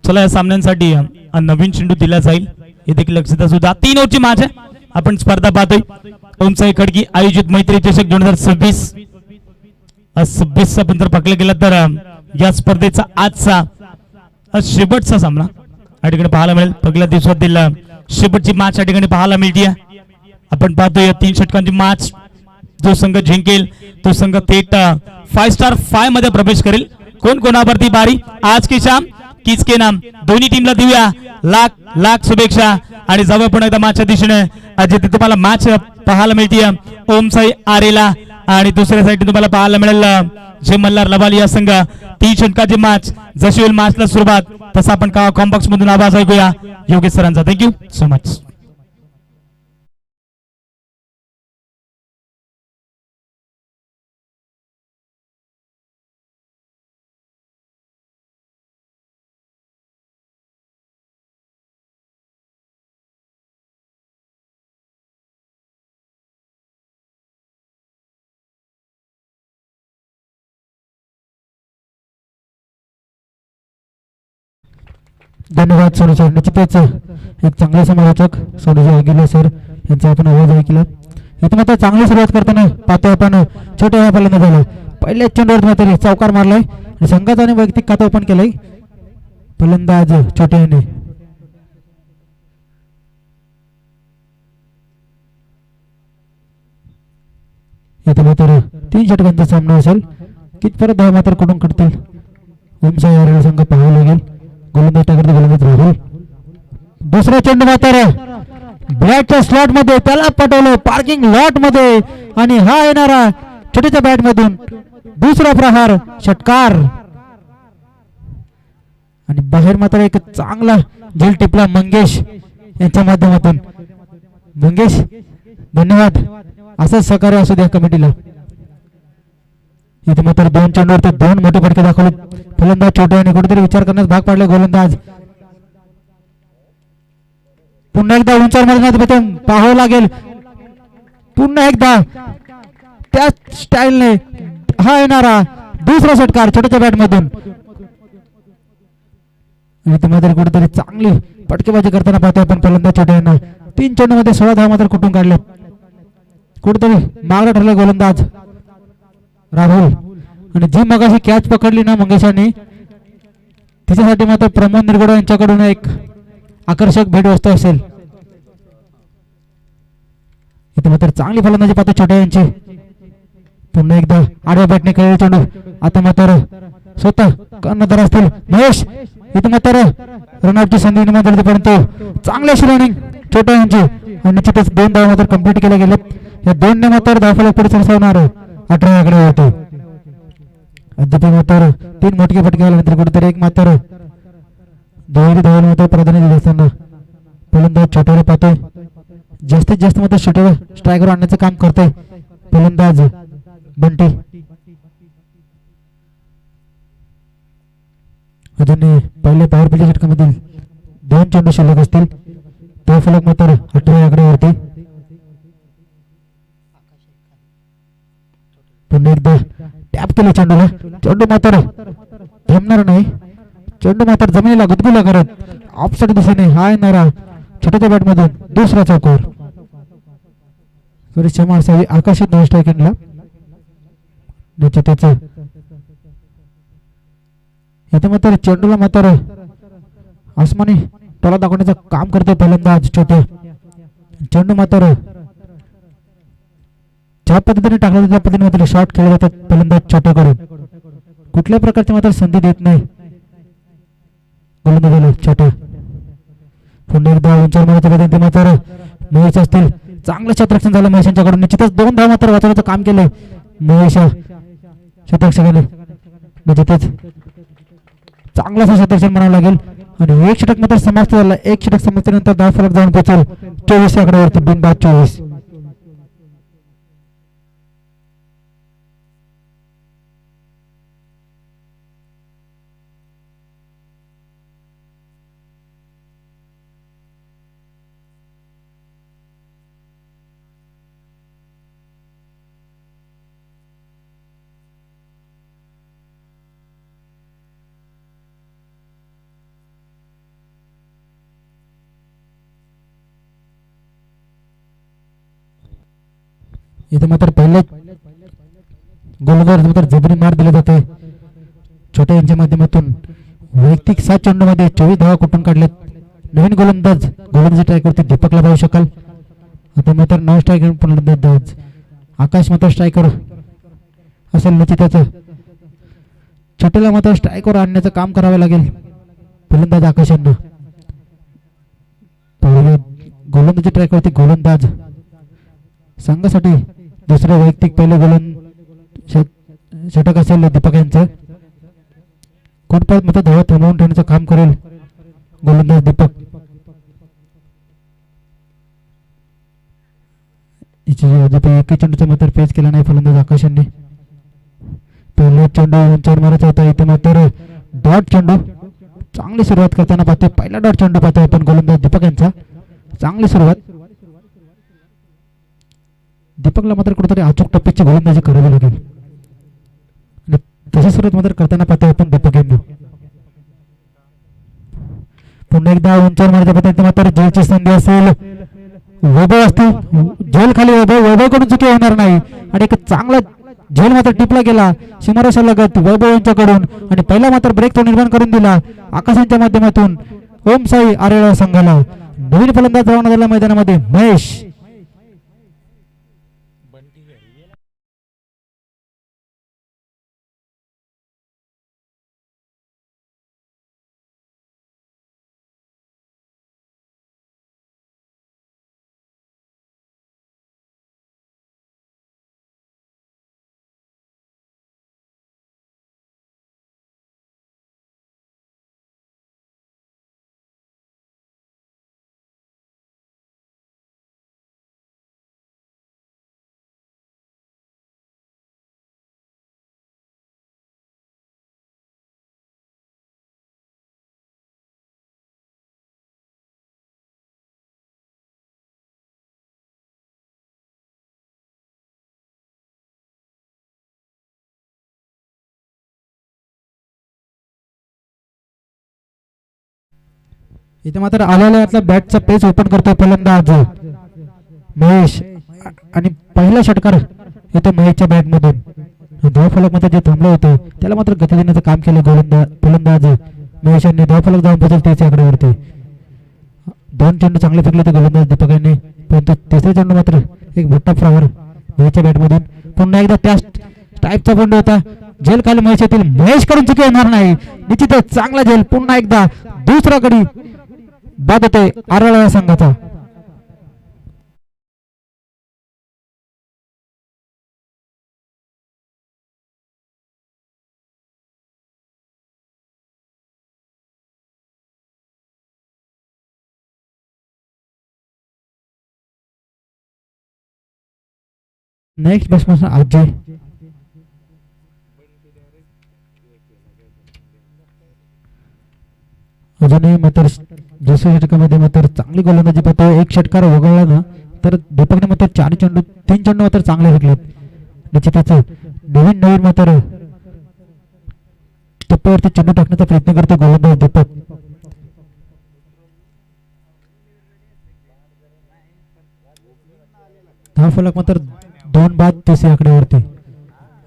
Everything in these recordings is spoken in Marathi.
चला या सामन्यांसाठी नवीन चेंडू दिला जाईल हे देखील लक्षात असू द्या. 3 ओव्हरची मॅच आहे. आपण स्पर्धा पाहतोय ओमसाई खडकी आयोजित मैत्री चषक 2026 आपण जर पकडलं गेलं तर या स्पर्धेचा आजचा शेवटचा सामना या ठिकाणी पाहायला मिळेल. पहिल्या दिवसातील शेवटची मॅच या ठिकाणी पाहायला मिळते. आपण पाहतोय 3 षटकांची मॅच. जो संघ जिंकेल तो संघ थेट 5 स्टार 5 मध्ये प्रवेश करेल. कोण कोणावरती बारी आज की शाम किसके नाम दोन्ही टीमला देऊया लाख लाख शुभेच्छा आणि जाऊया पुन्हा एकदा मॅचच्या दिशेने. जिथे तुम्हाला मॅच पाहायला मिळते ओमसाई आरेला आणि दुसऱ्या साईडने तुम्हाला पाहायला मिळेल जे मल्हार लवाली या संघ. 3 षटकाची मॅच. जशी होईल मॅचला सुरुवात तसा आपण कॉम्बॉक्स मधून आवाज ऐकूया योगेश सरांचा. Thank you so much. धन्यवाद सोनू सर. निश्चितच एक चांगले समालोचक सोनूजी गिले सर यांचा आपण आवाज ऐकला. इथे मात्र चांगली सुरुवात करताना पाहतो आपण छोट्या ह्या फलंदाज झाला. पहिल्याच चेंडूवर मात्र चौकार मारलाय आणि संघाचा वैयक्तिक खातं ओपन केलंय फलंदाज छोटे याने. इथे मात्र 3 षटकांचा सामना असेल. कितपर्यंत धाव मात्र कुठून करतील ओमसाई आरेला संघ पाहावं लागेल. गोलंदाज टाकत गोलंदाज राहुल. दुसरा चेंडू मात्र बॅटच्या स्लॉट मध्ये त्याला पटवलं पार्किंग लॉट मध्ये आणि हा येणारा छोट्याच्या बॅट मधून दुसरा प्रहार षटकार आणि बाहेर मात्र एक चांगला झेल टिपला मंगेश यांच्या माध्यमातून. मंगेश धन्यवाद. असंच सहकार्य असू द्या कमिटीला. इथे मात्र 2 चेंडूवर ते 2 मोठे फटके दाखवले फलंदाज छोटे आणि कुठेतरी विचार करण्यास भाग पाडले गोलंदाज. पुन्हा एकदा उंचावर पाहावं लागेल. पुन्हा एकदा त्या स्टाईलने हा येणारा दुसरा षटकार छोट्याच्या बॅट मधून. इथे मात्र कुठेतरी चांगली फटकेबाजी करताना पाहतो आपण फलंदाज छोटे यांना. 3 चेंडू मध्ये 16 धावा मात्र कुठून काढले. कुठेतरी मागला ठरले गोलंदाज राहुल आणि जी मगाशी कॅच पकडली ना मंगेशाने तिच्यासाठी मात्र प्रमोद निरगुडे यांच्याकडून एक आकर्षक भेटवस्तू असेल. इथे मात्र चांगली फलंदाजी पाहतो छोट्या यांची. पुन्हा एकदा आडव्या बॅटने खेळले चेंडू. आता मात्र स्वतः कर्णधार असतील महेश. इथे मात्र रनआउटची संधी निर्माण झाली परंतु चांगली अशी रनिंग छोट्या यांची आणि निश्चितच 2 धावा मात्र कंप्लीट केल्या गेल्या. या 2ने मात्र धावफलक पुढे सरसावणार 18 आकडे होते. अद्याप मात्र 3 मोठे फटके आल्यानंतर कुठेतरी एक मात्र दोन्ही धावाला मात्र प्राधान्य दिले असताना फलंदाज छोट्याला पाहतोय. जास्तीत जास्त मात्र शूटर स्ट्रायकर आणण्याचं काम करतोय फलंदाज बंटी. अजून पहिले पॉवर प्लेच्या षटकामधील 2 चेंडू शिल्लक असतील. धावफलक मात्र 18 आकड्यावरती. पुन्हा एकदा टॅप केले चेंडूला. चेंडू मात्र थांबणार नाही. चेंडू मात्र जमिनीला गुदगुला करत ऑफसाइड दिशेने हा येणारा छोट्याच्या बॅट मधून दुसरा चौकार. थोडी क्षमा असावी आकर्षित नॉन स्ट्रायकिंगला. त्याच इथे मात्र चेंडूला मात्र आसमानी टोला दाखवण्याचं काम करते फलंदाज छोटे. चेंडू मात्र ज्या पद्धतीने टाकला त्या पद्धतीने मात्र शॉट खेळले जातात फलंदाज छोट्याकडून. कुठल्याही प्रकारची मात्र संधी देत नाही गोलंदाजाला छोट्या. पुन्हा एकदा उंचावर मारण्याच्या पद्धतीने मात्र महेश असतील. चांगलं क्षेत्ररक्षण झालं महेश यांच्याकडून. निश्चितच 2 धावा मात्र वाचवण्याचं काम केलंय महेश क्षेत्ररक्षकाने. निश्चितच चांगलं असं क्षेत्ररक्षण म्हणावं लागेल आणि 1 षटक मात्र समाप्त झाला. 1 षटक समाप्तीनंतर धावफलक जाऊन पोहोचेल 24 आकड्यावरती. बिनबाद 24. इथे मात्र पहिले गोलंदाज मात्र जबरी मार दिला जाते. छोटे यांच्या माध्यमातून वैयक्तिक 7 चेंडूमध्ये 24 धावा कुठून काढलेत. नवीन गोलंदाजी ट्रायकरती दीपकला पाहू शकाल. आता मात्र नॉन स्ट्रायकर फलंदाज आकाश मात्र स्ट्रायकर असेल निश्चितच. छोटेला मात्र स्ट्रायकवर आणण्याचं काम करावं लागेल फलंदाज आकाश यांना. गोलंदाजी ट्रॅकवरती गोलंदाज संघासाठी दुसरे वैयक्तिक पहिले षटक असेल दीपक यांचं. कोणत्याच मत धावा थांबवून ठेवण्याचं काम करेल गोलंदाज दीपक. एक चेंडूचा मात्र पेच केला नाही फलंदाज आकाश यांनी. पहिला चेंडू उंचावर मारायचा होता. इथे मात्र डॉट चेंडू चांगली सुरुवात करताना पाहतोय. पहिला डॉट चेंडू पाहतोय आपण गोलंदाज दीपक यांचा. चांगली सुरुवात. दीपकला मात्र कुठेतरी अचूक टप्प्याची गोलंदाजी करावी लागेल आणि तशी सुरुवात मात्र करताना पाहतोय आपण दीपक यांना. पुन्हा एकदा उंचावर मारायचा पाहतोय. मात्र जेलची संधी असेल. वैभव असतील झेल खाली. वैभव कडून चुकी होणार नाही आणि एक चांगला झेल मात्र टिपला गेला सीमारेषालगत वैभव यांच्याकडून आणि पहिला मात्र ब्रेक तो निर्माण करून दिला आकाशांच्या माध्यमातून ओम साई आरेळा संघाला. नवीन फलंदाज रवाना झाला मैदानामध्ये महेश. इथे मात्र आलेल्या बॅटचा पेच ओपन करतोय फलंदाज महेश आणि पहिला षटकार येतो महेशच्या बॅट मधून. धावफलक मध्ये जे थांबले होते त्याला मात्र गती देण्याचं काम केलं फलंदाज महेश यांनी. धावफलक जाऊन पोहोचेल 30 आकड्यावरती. 2 चेंडू चांगले फेकले होते गोलंदाज दीपक यांनी परंतु तिसरे चेंडू मात्र एक मोठा फ्लॉवर महेशच्या बॅट मधून. पुन्हा एकदा त्या टाईपचा चेंडू होता. झेल खाली महेश येतील. महेश कडून चुकी होणार नाही निश्चितच. चांगला झेल. पुन्हा एकदा दुसरा गडी बाद होते आरळा संघाचा. Next batsman Ajay. अजूनही मात्र दुसऱ्या षटकामध्ये मात्र चांगली गोलंदाजी पाहतो. एक षटकार वगळला ना तर दीपकने मात्र 3 चेंडू मात्र चांगले फेकलेत. निश्चितच नवीन मात्र टप्प्यावरती चेंडू टाकण्याचा प्रयत्न करतो गोलंदाज दीपक. धावफलक मात्र 2 बाद 30 आकड्यावरती.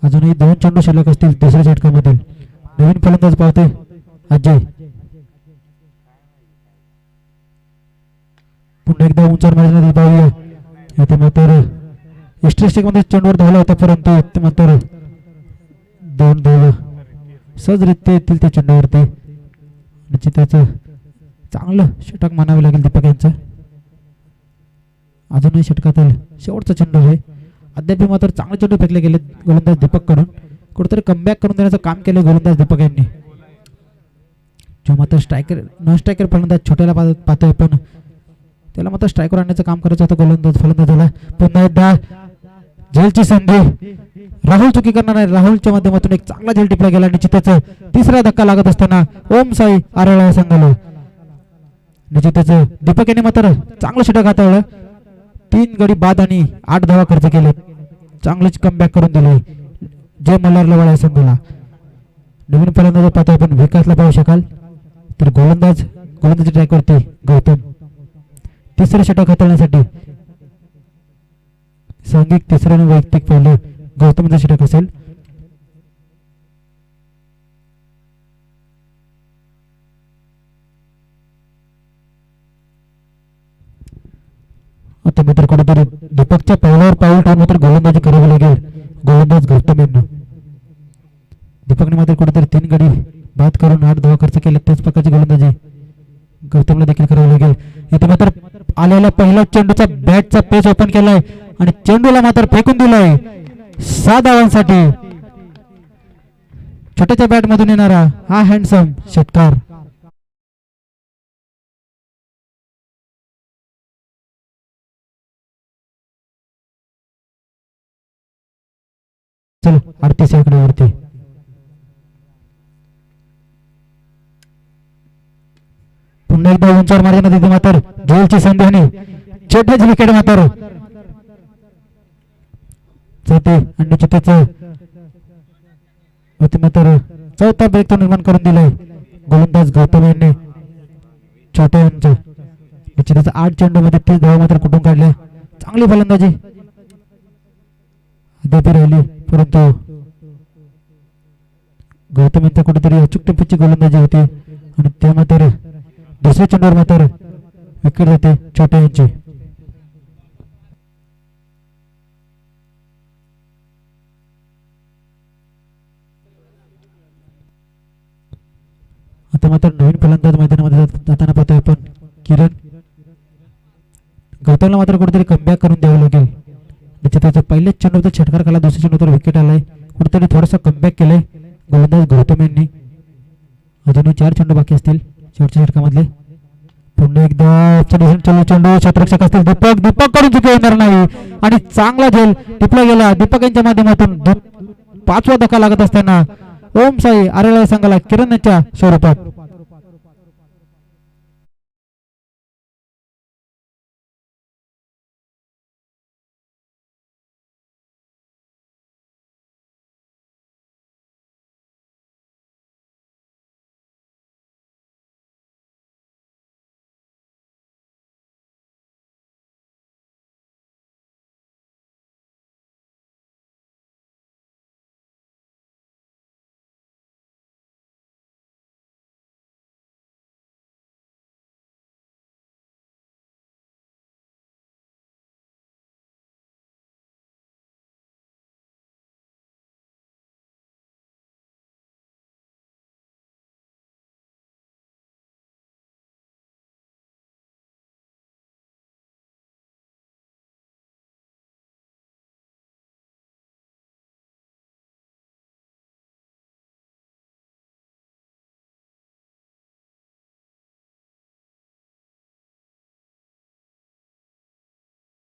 अजूनही 2 चेंडू शिल्लक असतील दुसऱ्या षटकामध्ये. नवीन फलंदाज पाहतोय अजय. पुन्हा एकदा उंचावर मारण्यात पाहूया. इथे मात्र इस्ट्रेस्टिक मध्ये चेंडूवर धावला होता परंतु इथे मात्र 2 धावा सहजरित्या येतील त्या चेंडूवरती. निश्चितच चांगलं षटक मानावे लागेल दीपक यांचं. अजूनही षटकातील शेवटचा चेंडू आहे. अद्याप मात्र चांगले चेंडू फेकले गेले गोलंदाज दीपक कडून. कुठेतरी कमबॅक करून देण्याचं काम केलं गोलंदाज दीपक यांनी. जो मात्र नॉन स्ट्रायकर फलंदाज छोट्याला पाहतोय पण त्याला मात्र स्ट्रायकर आणण्याचं काम करायचं होतं गोलंदाज फलंदाजाला. पुन्हा एकदा झेलची संधी. राहुल चुकी करणार नाही. राहुलच्या माध्यमातून एक चांगला झेल टिपला गेला. निश्चितच तिसरा धक्का लागत असताना ओम साई आरळा संघाला. निश्चितच दीपक यांनी मात्र चांगलं षटक हाताळलं. 3 गडी बाद आणि 8 धावा खर्च केले. चांगलेच कमबॅक करून दिले जय मल्हारला वळा संघाला. नवीन फलंदाज पाहतो आपण विकासला पाहू शकाल. तर गोलंदाजी ट्रॅकवरती गौतम. तिसरे षटक हाताळण्यासाठी सांघिक तिसरं आणि वैयक्तिक पहिलं गौतमचं षटक असेल. आता मात्र कुठेतरी दीपकच्या पावलावर पाऊल ठेवून मात्र गोलंदाजी करावी लागेल गोलंदाज गौतम यांना. दीपकने मात्र कुठेतरी 3 गडी बाद करून 8 धावा खर्च केले. त्याच प्रकारची गोलंदाजी गौतमला देखील करावी लागेल. इथे मात्र आलेल्या पहिल्या चेंडूचा बॅटचा पेच ओपन केलाय आणि चेंडूला मात्र फेकून दिलाय 6 धावांसाठी. छोट्याच्या बॅट मधून येणारा हा हँडसम षटकार. चल 38 आकड्यावरती पुन्हा एकदा उंचावर मार्गाने तिथे मात्र जोलची संधी आणि छोट्याची विकेट मात्र जाते आणि निश्चितच मात्र चौथा ब्रेक तो निर्माण करून दिलाय गोलंदाज गौतम यांनी. छोट्या यांच्या निश्चितच 8 चेंडू मध्ये 30 धावा मात्र कुठून काढल्या. चांगली फलंदाजी अद्याप राहिली परंतु गौतम यांचा कुठेतरी अचूक टिप्पीची गोलंदाजी होती आणि त्या मात्र दुसऱ्या चेंडूवर मात्र विकेट जाते छोट्या यांची. आता मात्र नवीन फलंदाज मैदानामध्ये जाताना पाहतोय आपण किरण. गौतमला मात्र कुठेतरी कमबॅक करून द्यावं लागेल. त्याच्या पहिल्याच चेंडूचा षटकार खाला दुसऱ्या चेंडूवर विकेट आलाय. कुठेतरी थोडासा कमबॅक केलाय गोलंदाज गौतम यांनी. अजूनही 4 चेंडू बाकी असतील शेवटच्या षटकामधले. पुन्हा एकदा चेंडू क्षेत्ररक्षक असतील दीपक कडून चुकी होणार नाही आणि चांगला झेल टिपला गेला दीपक यांच्या माध्यमातून. 5वा धक्का लागत असताना ओम साई आरेला संघाला किरण यांच्या स्वरूपात.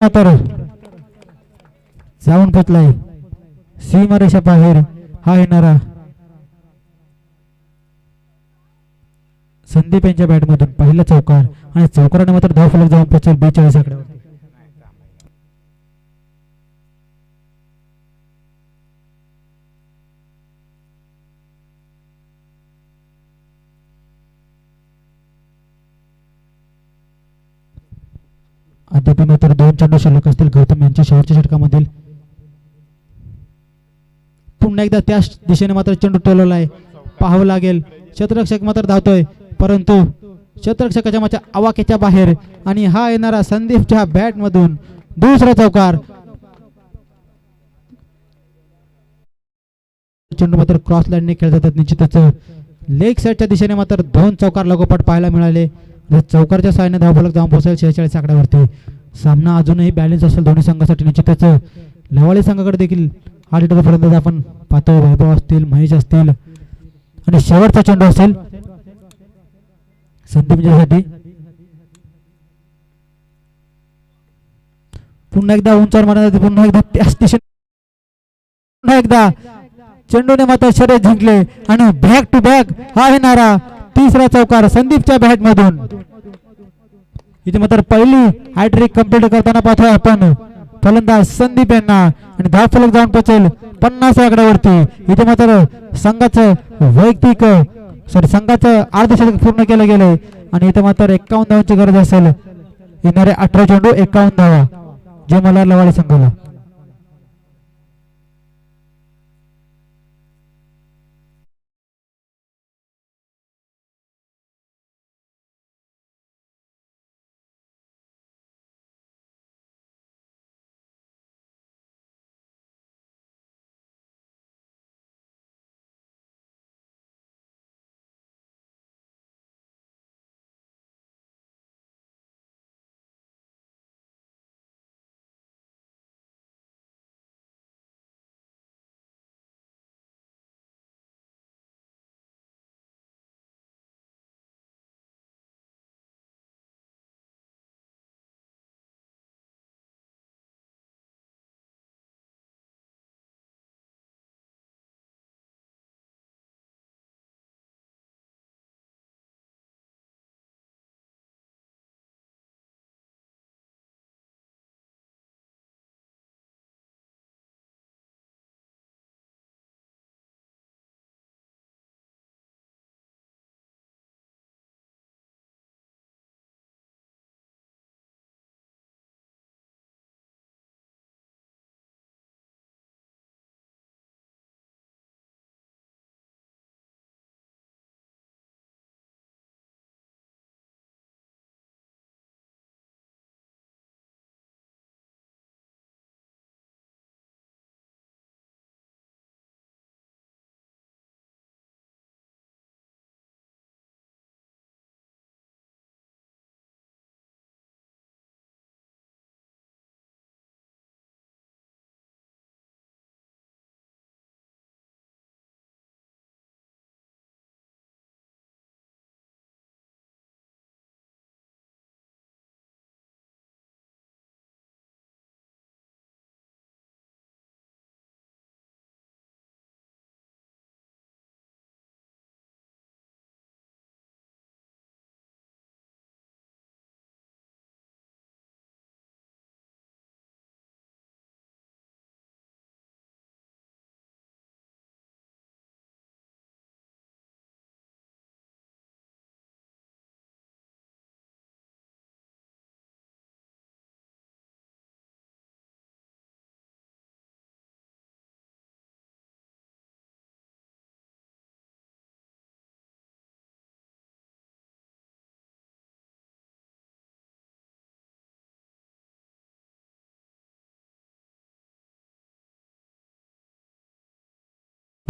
तर जाऊन पोचलाय सीमारेषा बाहेर हा येणारा संदीप यांच्या बॅट मधून पहिला चौकार आणि चौकाराने मात्र धाव फलक जाऊन पोहोचेल 42 आकड्यावर. अद्याप मात्र 2 चेंडू शिल्लक असतील गौतम यांच्या शेवटच्या षटकामधील. पुन्हा एकदा त्याच दिशेने मात्र चेंडू टोलवलाय पाहावं लागेल. क्षेत्ररक्षक मात्र धावतोय परंतु क्षेत्ररक्षकाच्या मागच्या आवाक्याच्या बाहेर आणि हा येणारा संदीपच्या बॅट मधून दुसरा चौकार. चेंडू मात्र क्रॉस लाईनने खेळले जातात. निश्चितच लेग साईडच्या दिशेने मात्र 2 चौकार लगोपाठ पाहायला मिळाले. चौकारच्या सहाय्याने धावफलक जाऊन पोहोचेल 46 आकड्यावरती. सामना अजूनही बॅलन्स असेल दोन्ही संघासाठी. निश्चितच लवाळी संघाकडे देखील 8 लिटर फलंदाज आपण पाहतो. वैभव असतील महेश असतील आणि शेवटचा चेंडू असेल संदीपसाठी. पुन्हा एकदा उंचावर मारण्यात पुन्हा एकदा त्याच दिशेने पुन्हा एकदा चेंडूने मात्र शर्यत जिंकले आणि बॅक टू बॅक हा येणारा तिसरा चौकार संदीपच्या बॅट मधून. इथे मात्र पहिली हॅट्रिक कंप्लीट करताना पाहतोय आपण फलंदाज संदीप यांना आणि धाव फलक जाऊन पोहोचेल 50 आकड्यावरती. इथे मात्र संघाचं वैयक्तिक संघाचं अर्धशतक पूर्ण केलं गेलंय आणि इथे मात्र 51 धावांची गरज असेल. येणारे 18 चेंडू 51 धावा जे मला लवाळी संघाला.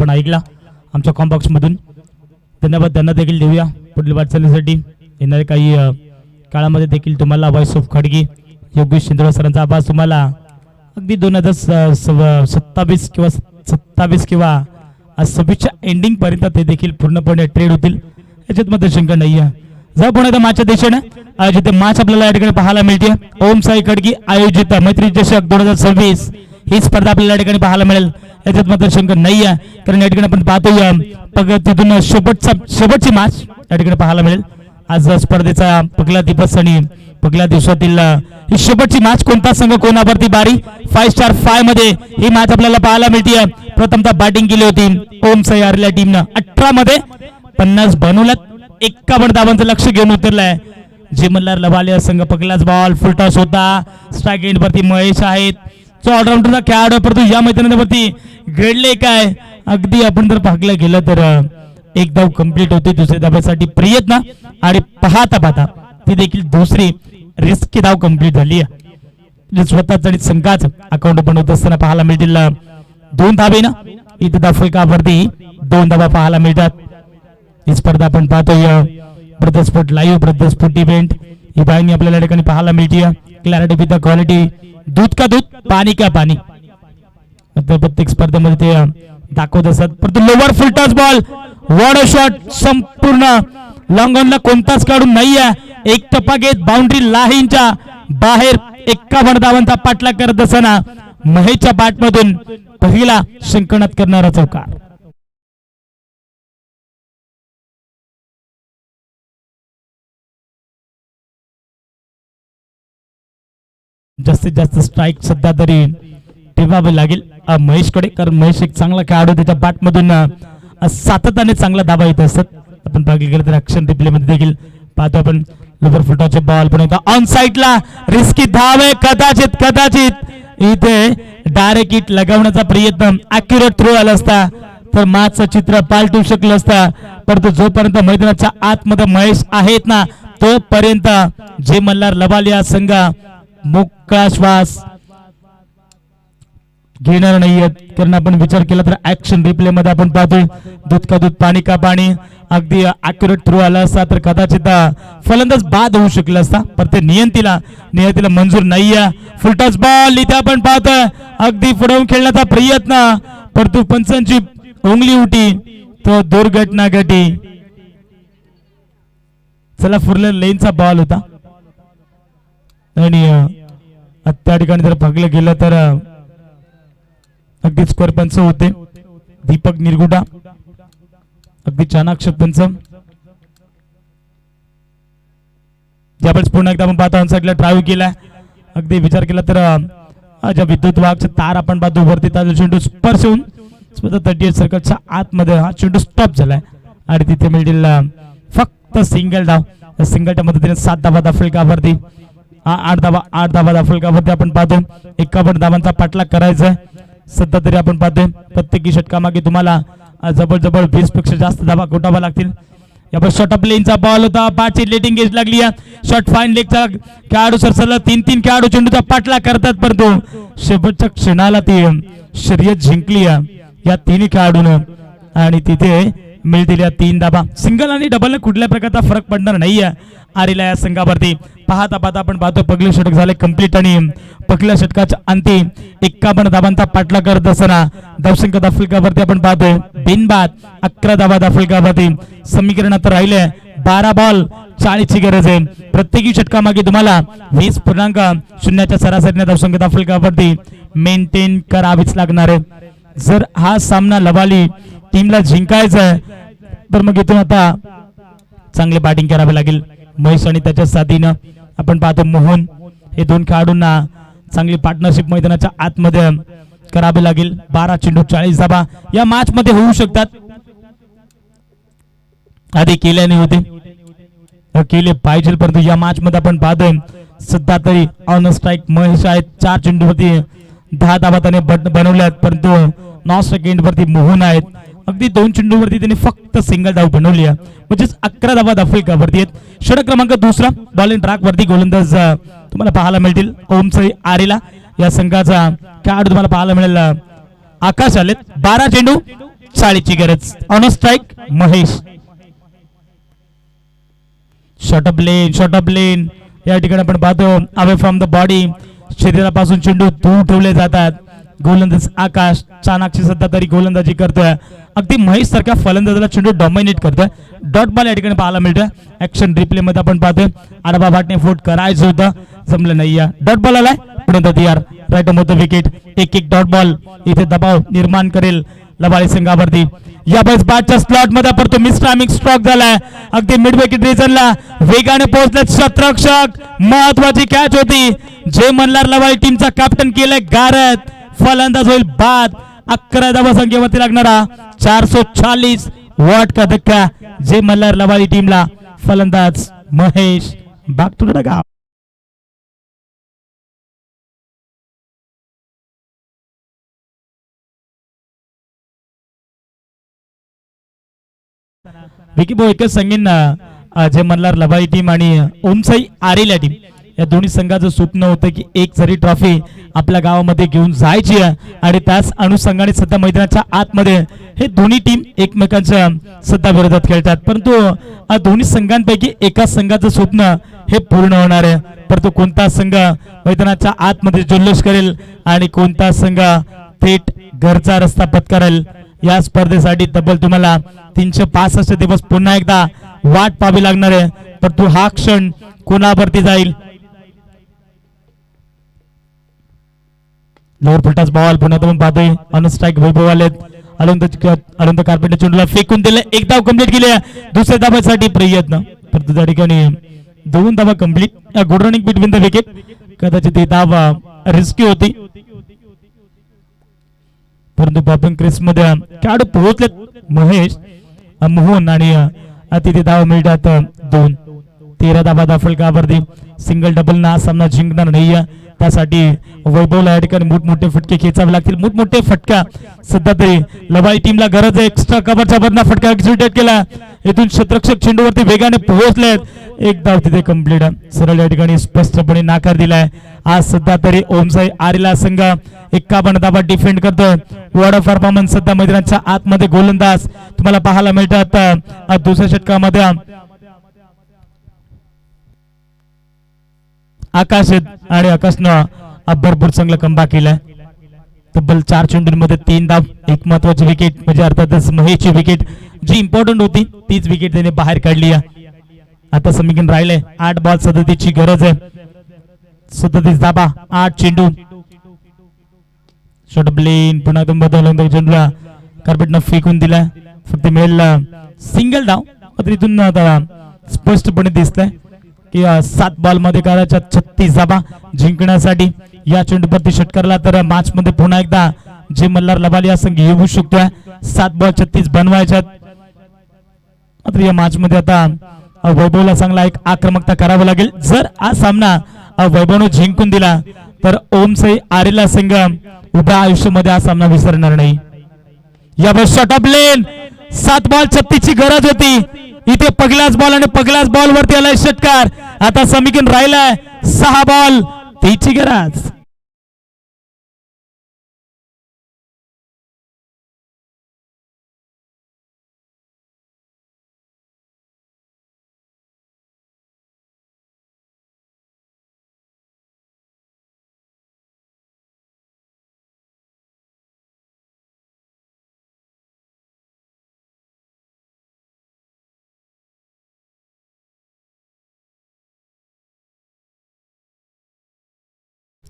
आपण ऐकला आमच्या कॉम्बॉक्स मधून. धन्यवाद त्यांना देखील देऊया पुढील वाटचालीसाठी. येणाऱ्या काही काळामध्ये देखील तुम्हाला व्हॉइस ऑफ खडगी योगेश शिंदे सरांचा आवाज तुम्हाला अगदी 2027 किंवा 26च्या एंडिंग पर्यंत ते देखील पूर्णपणे ट्रेड होतील याच्यात मध्ये शंका नाही आहे. जर पुन्हा एकदा मॅचच्या दिशेने आयोजित मॅच आपल्याला या ठिकाणी पाहायला मिळते. ओम साई खडगी आयोजित मैत्री चषक 2026 ही स्पर्धा आपल्याला या ठिकाणी पाहायला मिळेल याच्यात मात्र शंका नाही आहे. कारण या ठिकाणी आपण पाहतोय तिथून शेवटची मॅच या ठिकाणी पाहायला मिळेल. आज स्पर्धेचा पहिला दिवस आणि पहिल्या दिवसातील ही शेवटची मॅच. कोणता संघ कोणावरती बारी 5 स्टार 5 मध्ये ही मॅच आपल्याला पाहायला मिळते. प्रथमतः बॅटिंग केली होती ओम साई आरल्या टीमनं. 18 मध्ये 50 बनवल्यात. 51 धावांचं लक्ष घेऊन उतरलाय. जे मल्हार लवालिया संघ पहिलाच बॉल फुलटॉस होता. स्ट्राईक एंड वरती महेश आहेत जो ऑलराऊंडरचा खेळाडू परंतु या मैदानावरती घडले काय अगदी आपण जर पाहिलं गेलं तर एक धाव कंप्लीट होते दुसऱ्या धाब्यासाठी प्रयत्न आणि पाहता ती देखील दुसरी रिस्की धाव कंप्लीट झाली आहे. स्वतःच आणि संघाच अकाउंट बनवत असताना पाहायला मिळतील 2 धाबे ना इथे दाफलकावरती 2 धाबा पाहायला मिळतात. ही स्पर्धा आपण पाहतोय brother sport live brother sport event ही बाईनी आपल्याला ठिकाणी पाहायला मिळते. क्लॅरिटी विथ क्वालिटी दूध का दूध पाणी का पाणी प्रत्येक स्पर्धेमध्ये ते दाखवत असतात. परंतु लोवर फुलटॉस बॉल वॉड शॉट संपूर्ण लॉंग ऑनला कोणताच काढून नाहीये. एक टप्पा घेत बाउंड्री लाईनच्या बाहेर 51 धावांचा पाठलाग करत असताना महेशच्या बॅटमधून पहिला शंकनात करणारा चौकार. जास्तीत जास्त स्ट्राईक सध्या तरी ठेवावे लागेल महेशकडे कारण महेश एक चांगला खेळाडू त्याच्या बॅटमधून सातत्याने चांगला धाबा येत असतात. आपण पाहिलं गेलं तर ऍक्शन रिप्ले मध्ये देखील पाहतो आपण लोवर फुटाचे बॉल पण होता ऑन साईडला रिस्की धाव आहे. कदाचित इथे डायरेक्ट हिट लगावण्याचा प्रयत्न अॅक्युरेट थ्रो आला असता तर मॅचचं चित्र पालटू शकलं असता. परंतु जोपर्यंत मैदानाच्या आतमध्ये महेश आहेत ना तोपर्यंत जे मल्हार लवालिया संघ मोकळा श्वास घेणार नाहीयेत. कारण आपण विचार केला तर ऍक्शन रिप्ले मध्ये आपण पाहतोय दूध का दूध पाणी का पाणी अगदी अॅक्युरेट थ्रू आला असता तर कदाचित फलंदाज बाद होऊ शकला असता. पण ते नियतीला मंजूर नाहीये. फुलटॉस बॉल इथे आपण पाहतोय अगदी पुढवून खेळण्याचा प्रयत्न परंतु पंचांची उंगली उठी तो दुर्घटना घटी. चला फुरल्या लेनचा बॉल होता आणि त्या ठिकाणी जर बघलं गेलं तर अगदी स्कोर पंच होते दीपक निरगुडा अगदी चाणाक्ष पंच. ज्यावेळेस पुन्हा एकदा आपण पाहतो ऑनसाईडला ड्राईव्ह केला अगदी विचार केला तर ज्या विद्युत वाहकचा तार आपण पाहतो वरती तार चेंडू स्पर्श होऊन 38 सर्कलच्या आतमध्ये हा चेंडू स्टॉप झालाय आणि तिथे मिळतील फक्त सिंगल धाव. सिंगलच्या मदतीने 7 धावा दाफलकावरती 8 धावा दाफलकावरती आपण पाहतो 51 धावांचा पाठलाग करायचा आहे. सध्या तरी आपण पाहतोय प्रत्येकी षटकामागे तुम्हाला जवळ 20 पेक्षा जास्त धावा कोटावा लागतील. यावर शॉट ऑफ लेनचा बॉल होता. बॅटची लेटिंग गेज लागली शॉट फाईन लेगचा खेळाडू सरसरला 3 खेळाडू चेंडूचा पाठलाग करतात परंतु शेवटच्या क्षणाला ती शर्यत जिंकली या 3 खेळाडून आणि तिथे मिळतील या 3 धाबा. सिंगल आणि डबल कुठल्या प्रकारचा फरक पडणार नाहीये आरेला या संघावरती. पाहता आपण पाहतो पहिलं षटक झाले कंप्लीट आणि पहिल्या षटकाच्या अंती 51 धावांचा पाठलाग करत असताना धावसंख्या दाफलकावरती आपण पाहतोय बिनबाद 11 धावा दाफलकावरती. समीकरणात राहिले 12 बॉल 40 ची गरज आहे. प्रत्येकी षटकामागे तुम्हाला 20.0 सरासरीने धावसंख्या दाफलकावरती मेंटेन करावीच लागणार आहे. जर हा सामना लवाली टीमला जिंकायचा आहे तर मग इथून आता चांगले बॅटिंग करावे लागेल. महेश आणि त्याच्या साथीनं आपण पाहतो मोहन हे 2 खेळाडूंना चांगली पार्टनरशिप मैदानाच्या आतमध्ये करावे लागेल. 12 चेंडू 40 धावा या मॅच मध्ये होऊ शकतात. आधी केल्याने होते केले पाहिजे परंतु या मॅच मध्ये आपण पाहतोय सध्या तरी ऑन स्ट्राईक महेश आहेत. 4 चेंडूवरती 10 धावा त्याने बनवल्यात परंतु 9 सेकंड वरती मोहन आहेत. अगदी 2 चेंडूवरती त्यांनी फक्त सिंगल धाव बनवली आहे म्हणजेच 11 धावा दाफलकावरती आहेत. षटक क्रमांक 2 बॉल इन ट्रॅक वरती गोलंदाज तुम्हाला पाहायला मिळतील ओम साई आरेला या संघाचा खेळाडू तुम्हाला पाहायला मिळेल आकाश आलेत. 12 चेंडू चाळीची गरज. On strike Mahesh. Short of length या ठिकाणी आपण पाहतो अवे फ्रॉम द बॉडी, शरीरापासून चेंडू दूर ठेवले जातात. गोलंदाज आकाश चाणाक्षी सध्या तरी गोलंदाजी करतोय. अगदी महेश सारख्या फलंदाजाला चेंडू डॉमिनेट करतोय. डॉट बॉल या ठिकाणी पाहायला मिळतोय. ऍक्शन रिप्ले मध्ये आपण पाहतोय आडवा बाटने फूट करायचं होतं, जमलं नाही. डॉट बॉल आलाय पुढे तयार. राईट होतं विकेट. एक डॉट बॉल इथे दबाव निर्माण करेल लबाळी संघावरती. या बस बॅटच्या स्लॉट मध्ये परंतु मिस टायमिंग स्ट्रोक झालाय. अगदी मिड विकेट रिजनला वेगाने पोहोचले क्षेत्ररक्षक. महत्वाची कॅच होती. जे मल्हार लवाळी टीमचा कॅप्टन केलंय गारत. फलंदाज होईल बाद. 11 धावा संख्येवरती लागणारा 440 वॉट का धक्का. जे मल्हार लवाळी टीमला फलंदाज Mahesh. Back to the dugout. Vicky भाऊ एकच सांगेन जे मल्हार लवाळी टीम आणि ओमसाई आरेला टीम या दोन्ही संघाचं स्वप्न होतं की एक जरी ट्रॉफी आपल्या गावामध्ये घेऊन जायची आहे आणि त्याच अनुषंगाने सध्या मैदानाच्या आतमध्ये हे दोन्ही टीम एकमेकांच्या सध्या विरोधात खेळतात. परंतु दोन्ही संघांपैकी एका संघाचं स्वप्न हे पूर्ण होणार आहे. परंतु कोणता संघ मैदानाच्या आतमध्ये जल्लोष करेल आणि कोणता संघ थेट घरचा रस्ता पत्करेल या स्पर्धेसाठी तब्बल तुम्हाला 365 दिवस पुन्हा एकदा वाट पाहावी लागणार आहे. परंतु हा क्षण कोणावरती जाईल. लोअर फुटाच बॉल पुन्हा आपण पाहतोय. ऑन स्ट्राईक वैभव आलेत. अनंत कार्पेंटर चेंडूला फेकून दिले. एक धाव कंप्लीट केली. दुसऱ्या धावासाठी प्रयत्न परंतु त्या ठिकाणी 2 धावा complete. Good running between the wicket. कदाचित ही धाव रिस्की होती परंतु पॉपिंग क्रिस मध्ये खेळाडू पोहोचले महेश मोहन आणि तिथे धाव मिळतात 2. 13 धावा दाखल कावरती. सिंगल डबल ना सामना जिंकणार नाही. त्यासाठी वैभवला या ठिकाणी मोठमोठे फटके खेचावे लागतील. मोठमोठे फटका सध्या तरी लवाई टीमला गरज आहे. एक्स्ट्रा कव्हरचा बदला फटका एक्झिक्युट केला. इथून क्षेत्ररक्षक चेंडूवरती वेगाने पोहोचलेत. एक धाव तिथे कंप्लीट. सरळ या ठिकाणी स्पष्टपणे नाकार दिलाय. आज सध्या तरी ओमसाई आरेला संघ 51 धावा डिफेंड करतोय. वॉर्ड ऑफ परफॉर्मन्स सध्या मैदानाच्या आतमध्ये गोलंदाज तुम्हाला पाहायला मिळतात. दुसऱ्या षटकामध्ये आकाश आणि आकाशनं भरपूर चांगला कमबॅक केलाय. तब्बल 4 चेंडूंमध्ये 3 धाव. एक महत्वाची विकेट म्हणजे अर्थातच महेशची विकेट जी इम्पॉर्टंट होती तीच विकेट त्याने बाहेर काढली. आता समीकरण राहिले 8 बॉल 37ची गरज आहे. 37 धाबा 8 चेंडू. शॉर्ट ब्लेन पुन्हा बदल चेंडूला कार्पेटनं फेकून दिला. फक्त मिळेल सिंगल धाव. मात्र इथून स्पष्टपणे दिसतंय की 7 बॉल मध्ये करायच्या 36 धाबा जिंकण्यासाठी या चेंडूवरती षटकारला तर मॅच मध्ये पुन्हा एकदा जे मल्हार लवाली या संघ येऊ शकतोय. 7 बॉल 36 बनवायच्यात. मात्र या मॅच मध्ये आता वैभवला चांगला एक आक्रमकता करावं लागेल. जर हा सामना वैभवने जिंकून दिला तर ओमसाई आरेला संघ उभ्या आयुष्यामध्ये हा सामना विसरणार नाही. यावेळी शॉर्ट ऑफ लेन 7 बॉल 36ची गरज होती. इथे पहिलाच बॉल आणि पहिल्याच बॉल वरती आलाय षटकार. आता समीकरण राहिलाय 6 बॉल 23ची गरज.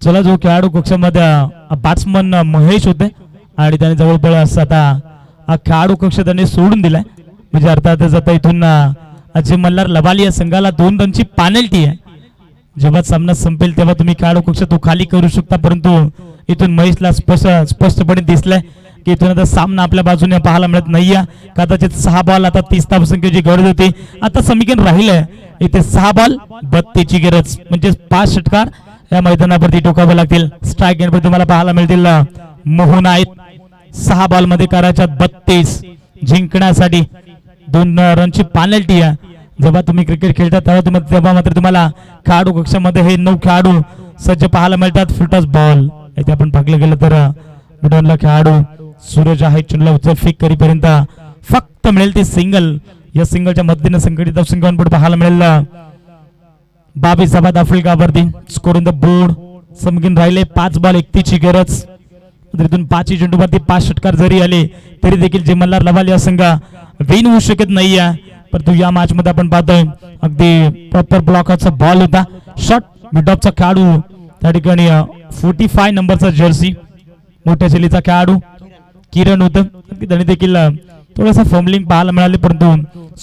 चला जो खेळाडू कक्षामध्ये बॅट्समन महेश होते आणि त्याने जवळपास आता खेळाडू कक्ष त्यांनी सोडून दिलाय. म्हणजे अर्थातच आता इथून जे मल्हार लवाली या संघाला 2 रनची पेनल्टी आहे. जेव्हा सामना संपेल तेव्हा तुम्ही खेळाडू कक्ष तो खाली करू शकता. परंतु इथून महेशला स्पष्टपणे दिसलंय की इथून आता सामना आपल्या बाजूने पाहायला मिळत नाहीये. कदाचित 6 बॉल आता 30 धावसंख्येची गरज होती. आता समीकरण राहिलंय इथे 6 बॉल 32ची गरज म्हणजे 5 षटकार या मैदानावरती टोकावे लागतील. स्ट्राईक गेटवर तुम्हाला पाहायला मिळतील मोहन आहेत. 6 बॉल मध्ये करायच्या 32 जिंकण्यासाठी 2 रनची पेनल्टी आहे. जेव्हा तुम्ही क्रिकेट खेळता तेव्हा मात्र तुम्हाला खेळाडू कक्षामध्ये हे 9 खेळाडू सज्ज पाहायला मिळतात. फुटस बॉल इथे आपण पाहिलं गेलं तर मिडॉनला खेळाडू सूरज आहे चुनला उचल फेक करीपर्यंत फक्त मिळेल ते सिंगल. या सिंगलच्या मदतीने संघटित संघांपुढे पाहायला मिळेल 22 धावा आफ्रिकावरती स्कोर ऑन द बोर्ड. समगीन राहिले 5 बॉल 31 ची गरज. इथून 5 चेंडूवरती 5 षटकार जरी आले तरी देखील जे मल्हार लवाल या संघ विन होऊ शकत नाहीये. परंतु या मॅच मध्ये आपण पाहतोय अगदी प्रॉपर ब्लॉकचा बॉल होता. शॉट मिड ऑफचा खेळाडू त्या ठिकाणी 45 नंबरचा जर्सी मोठ्या शैलीचा खेळाडू किरण होतं. त्याने देखील थोडासा फॉर्मलिंग पाहायला मिळाले. परंतु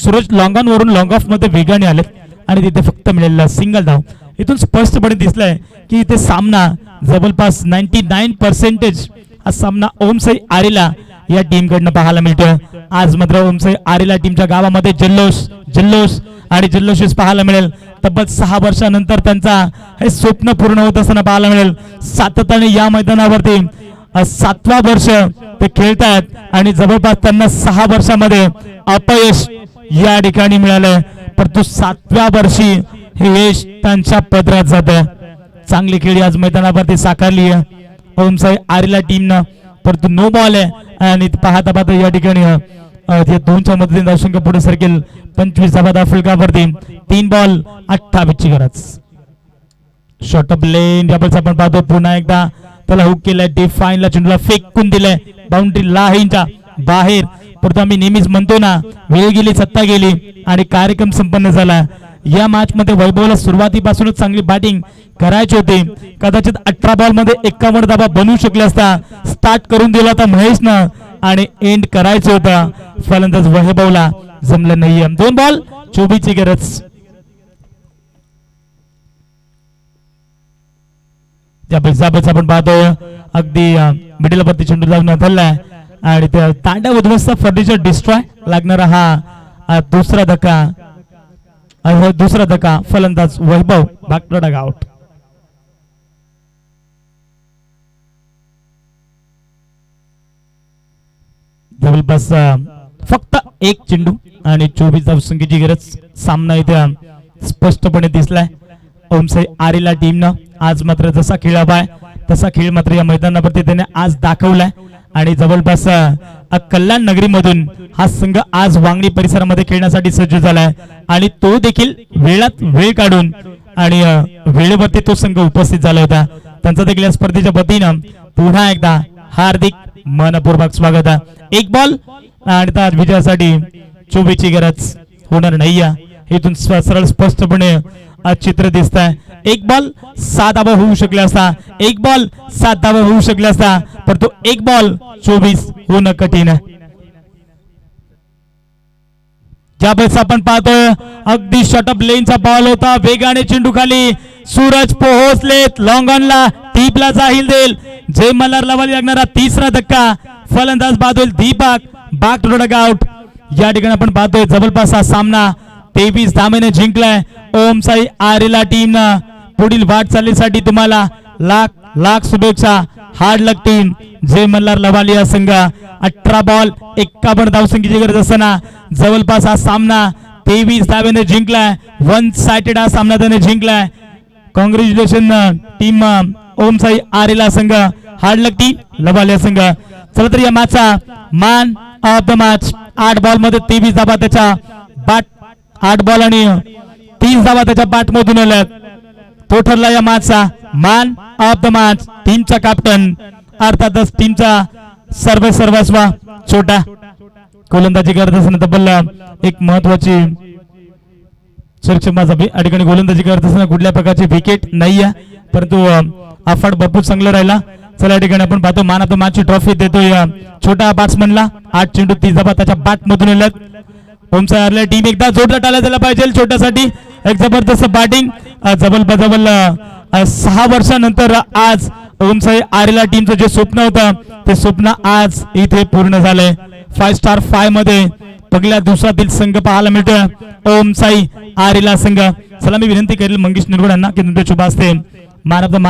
सूरज लॉंग ऑन वरून लॉंग ऑफ मध्ये वेगाने आले आणि तिथे फक्त मिळालेला सिंगल धाव. इथून स्पष्टपणे दिसलंय की इथे सामना जवळपास 99% हा सामना ओमसाई आरेला या टीम कडनं पाहायला मिळतोय. आज मात्र ओमसाई आरेला टीमच्या गावामध्ये जल्लोष आणि जल्लोष पाहायला मिळेल. तब्बल 6 वर्षानंतर त्यांचा हे स्वप्न पूर्ण होत असताना पाहायला मिळेल. सातत्याने या मैदानावरती 7वा वर्ष ते खेळतात आणि जवळपास त्यांना 6 वर्षामध्ये अपयश या ठिकाणी मिळालंय. परंतु 7व्या वर्षी हे यश त्यांच्या पदरात जातं. चांगली खेळी आज मैदानावरती साकारली आहे ओमसाई आरेला टीमनं. परंतु नो बॉल आहे आणि पाहता पाहता या ठिकाणी या 2च्या मदतीने धावसंख्या पुढे सरकेल 25 धावा आफ्रिकावरती 3 बॉल 28 ची गरज. शॉर्ट ऑफ लेन डबल्स आपण पाहतो पुन्हा एकदा त्याला हुक केलाय. डीप फाईनला चेंडूला फेकून दिलाय बाउंड्री लाईनच्या बाहेर. परंतु आम्ही नेहमीच म्हणतो ना वेळ गेली सत्ता गेली आणि कार्यक्रम संपन्न झाला. या मॅच मध्ये वैभवला सुरुवातीपासूनच चांगली बॅटिंग करायची होती. कदाचित 18 बॉल मध्ये 51 धावा बनवू शकले असता. स्टार्ट करून दिला होता महेशनं आणि एंड करायचं होतं. फलंदाज वैभवला जमलं नाहीये. 2 बॉल 24 ची गरज. आपण पाहतोय अगदी मिडल वरती चेंडू लागणार धरलाय आणि तांड्या उद्ध्वस्त फर्निचर डिस्ट्रॉय लागणारा हा दुसरा धक्का. फलंदाज वैभव बागडा आउट. जवळपास फक्त 1 चेंडू आणि 24 धावसंख्येची गरज. सामना इथे स्पष्टपणे दिसलाय ओमसाई आरेला टीमनं. आज मात्र जसा खेळ हवाय तसा खेळ मात्र या मैदानावरती त्याने आज दाखवलाय आणि जवळपास कल्याण नगरीमधून हा संघ आज वांगणी परिसरामध्ये खेळण्यासाठी सज्ज झालाय आणि तो देखील वेळात वेळ काढून आणि वेळेवरती तो संघ उपस्थित झाला होता. त्यांचा देखील या स्पर्धेच्या वतीनं पुन्हा एकदा हार्दिक मनपूर्वक स्वागत आहे. 1 बॉल आणि त्या विजयासाठी 24 ची गरज होणार नाही. इथून सरळ स्पष्टपणे चित्र दिसत आहे. 1 बॉल 7 धावा होऊ शकले असता. 1 बॉल 7 धावा होऊ शकले असता. परंतु 1 बॉल 24 होणं कठीण आहे. ज्यावेळेस आपण पाहतोय अगदी शॉर्ट ऑफ लेनचा बॉल होता. वेगाने चेंडू खाली. सूरज पोहोचलेत लॉंग ऑनला. टीपला जाहील देईल जय मल्हार लवाली लागणारा 3रा धक्का. फलंदाज बादल दीपक बाग आउट. या ठिकाणी आपण पाहतोय जवळपास हा सामना 23 धावेने जिंकलाय ओमसाई आरेला टीमनं. पुढील वाटचालीसाठी तुम्हाला लाख शुभेच्छा. Hard luck team. जय मल्हार लवाली या संघ 18 बॉल 51 धावसंख्येची गरज असताना जवळपास हा सामना 23 धावेने जिंकलाय. 1 साइडेड हा सामना त्याने जिंकलाय. कॉंग्रॅच्युलेशन टीम ओमसाई आरेला संघ. हार्ड लक टीम लवाली संघ. चला तर या मॅचचा man of the match 8 ball मध्ये 23 धावा त्याच्या बॅट 8 बॉल आणि 30 धावा त्याच्या बॅट मधून आल्यात. तो ठरला या मॅचचा मॅन ऑफ द मॅच. टीमचा कॅप्टन अर्थातच टीमचा सर्वस्व छोटा गोलंदाजी करत असताना तब्बल एक महत्वाची सुरक्षा ठिकाणी गोलंदाजी करत असताना कुठल्या प्रकारची विकेट नाही आहे. परंतु अफाट भरपूर चांगला राहिला. चला या ठिकाणी आपण पाहतो मॅन ऑफ द मॅच ची ट्रॉफी देतोय छोटा बॅट्समनला. 8 चेंडू 30 धावा त्याच्या बॅट मधून आल्यात. ओमसाई आरेला टीम एकदा जोरदार टाळ्या द्यायला पाहिजे छोट्यासाठी. एक जबरदस्त बॅटिंग. जवळ 6 वर्षानंतर आज ओमसाई आरेला टीमचं जे स्वप्न होतं ते स्वप्न आज इथे पूर्ण झालंय. 5 स्टार 5 मध्ये पहिल्या दिवसातील संघ पाहायला मिळतोय ओमसाई आरेला संघ. चला मी विनंती करेल मंगेश निरगुड यांना की तुमच्या शुभ हस्ते मॅन ऑफ द मॅच